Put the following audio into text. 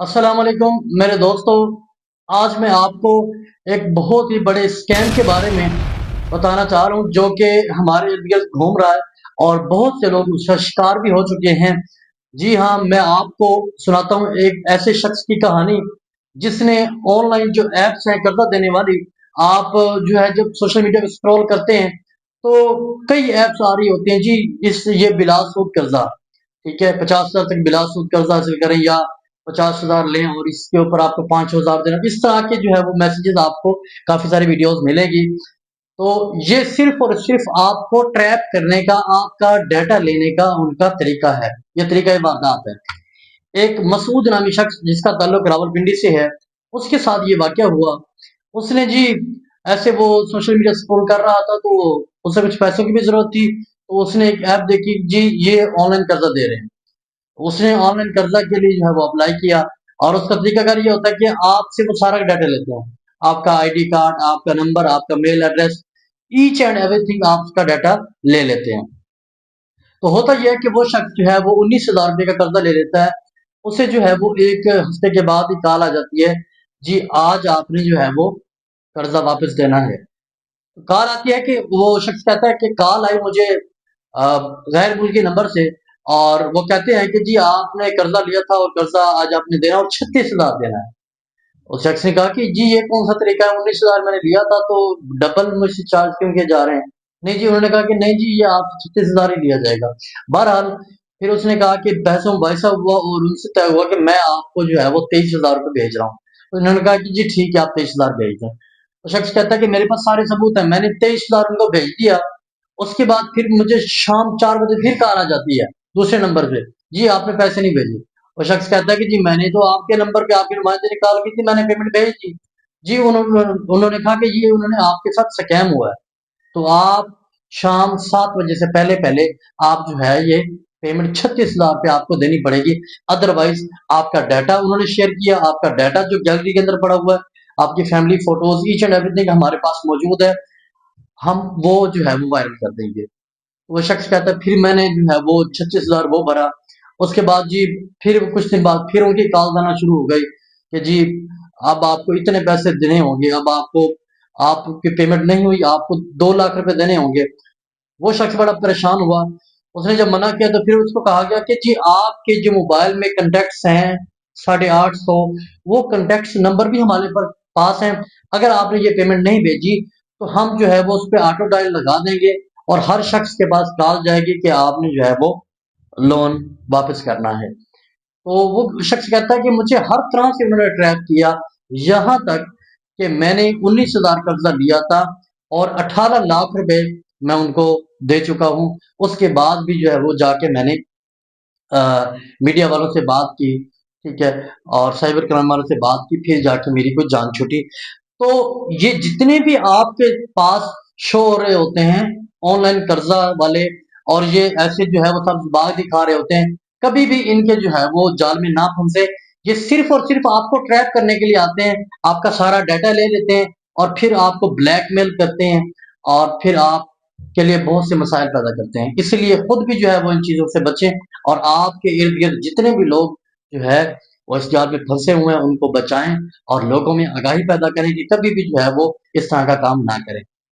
अस्सलाम वालेकुम मेरे दोस्तों। आज मैं आपको एक बहुत ही बड़े स्कैम के बारे में बताना चाह रहा हूँ जो कि हमारे इर्द गिर्द घूम रहा है और बहुत से लोग उसका शिकार भी हो चुके हैं। जी हाँ, मैं आपको सुनाता हूँ एक ऐसे शख्स की कहानी जिसने ऑनलाइन जो एप्स हैं कर्जा देने वाली, आप जो है जब सोशल मीडिया पे स्क्रॉल करते हैं तो कई एप्स आ रही होती हैं जी। इस ये बिला सूद कर्जा, ठीक है, 50,000 तक बिला सूद कर्जा हासिल करें या 50,000 लें और इसके ऊपर आपको 5,000 देना। इस तरह के जो है वो मैसेजेस आपको काफी सारी वीडियोस मिलेगी। तो ये सिर्फ और सिर्फ आपको ट्रैप करने का, आपका डाटा लेने का उनका तरीका है। ये तरीका वारदात है। एक मसूद नामी शख्स जिसका ताल्लुक रावलपिंडी से है, उसके साथ ये वाकया हुआ। उसने जी ऐसे वो सोशल मीडिया स्क्रॉल कर रहा था तो उसे कुछ पैसों की भी जरूरत थी, तो उसने एक ऐप देखी जी, ये ऑनलाइन कर्जा दे रहे हैं। उसने ऑनलाइन कर्जा के लिए जो है वो अप्लाई किया और उसका तरीकाकार ये होता है कि आपसे वो सारा डाटा लेते हैं, आपका आईडी कार्ड, आपका नंबर, आपका mail address, each and everything आपका डाटा ले लेते हैं। तो होता यह है कि वो शख्स जो है वो 19,000 रुपये का कर्जा ले लेता है। उसे जो है वो एक हफ्ते के बाद ही कॉल आ जाती है, जी आज आपने जो है वो कर्जा वापस देना है। तो कॉल आती है कि वो शख्स कहता है कि कॉल आई मुझे गैर मुल्की नंबर से, और वो कहते हैं कि जी आपने कर्जा लिया था और कर्जा आज आपने देना और 36,000 देना है। उस शख्स ने कहा कि जी ये कौन सा तरीका है, 19,000 मैंने लिया था तो डबल मुझसे चार्ज क्यों किए जा रहे हैं। नहीं जी, उन्होंने कहा कि नहीं जी ये आप 36,000 ही लिया जाएगा। बहरहाल फिर उसने कहा कि बहसों बहसा हुआ और उनसे तय हुआ कि मैं आपको जो है वो 23,000 रुपये भेज रहा हूँ। तो उन्होंने कहा कि जी ठीक है आप 23,000 भेज दें। तो शख्स कहता है कि मेरे पास सारे सबूत हैं, मैंने 23,000 उनको भेज दिया। उसके बाद फिर मुझे शाम 4 बजे फिर कॉल आ जाती है दूसरे नंबर पे, जी आपने पैसे नहीं भेजे। वो शख्स कहता है कि जी मैंने तो आपके नंबर पे आपके नुमाइंदे ने कॉल की थी, मैंने पेमेंट भेज दी। जी उन्होंने उन्होंने कहा कि ये उन्होंने आपके साथ स्कैम हुआ है, तो आप शाम 7 बजे से पहले पहले आप जो है ये पेमेंट 36,000 पे आपको देनी पड़ेगी। अदरवाइज आपका डाटा उन्होंने शेयर किया, आपका डाटा जो गैलरी के अंदर पड़ा हुआ है, आपकी family photos each and everything हमारे पास मौजूद है, हम वो जो है वो वायरल कर देंगे। वो शख्स कहता है फिर मैंने जो है वो 36,000 वो भरा। उसके बाद जी फिर कुछ दिन बाद फिर उनकी कॉल आना शुरू हो गई कि जी अब आपको इतने पैसे देने होंगे, अब आपको आपकी पेमेंट नहीं हुई, आपको 2 लाख रुपए देने होंगे। वो शख्स बड़ा परेशान हुआ। उसने जब मना किया तो फिर उसको कहा गया कि जी आपके जो मोबाइल में कंटेक्ट्स हैं 850, वो कंटेक्ट्स नंबर भी हमारे पास हैं। अगर आपने ये पेमेंट नहीं भेजी तो हम जो है वो उस पर ऑटो डायल लगा देंगे और हर शख्स के पास कॉल जाएगी कि आपने जो है वो लोन वापस करना है। तो वो शख्स कहता है कि मुझे हर तरह से उन्होंने ट्रैप किया, यहाँ तक कि मैंने 19,000 कर्जा लिया था और 18 लाख रुपए मैं उनको दे चुका हूँ। उसके बाद भी जो है वो जाके मैंने मीडिया वालों से बात की, ठीक है, और साइबर क्राइम वालों से बात की, फिर जाके मेरी कोई जान छूटी। तो ये जितने भी आपके पास शो हो रहे होते हैं ऑनलाइन कर्जा वाले, और ये ऐसे जो है वो सब बाग दिखा रहे होते हैं, कभी भी इनके जो है वो जाल में ना फंसे। ये सिर्फ और सिर्फ आपको ट्रैप करने के लिए आते हैं, आपका सारा डाटा ले लेते हैं और फिर आपको ब्लैकमेल करते हैं और फिर आप के लिए बहुत से मसाइल पैदा करते हैं। इसलिए खुद भी जो है वो इन चीजों से बचें और आपके इर्द गिर्द जितने भी लोग जो है वो इस जाल में फंसे हुए हैं उनको बचाएं और लोगों में आगाही पैदा करें कि कभी भी जो है वो इस तरह का काम ना करें।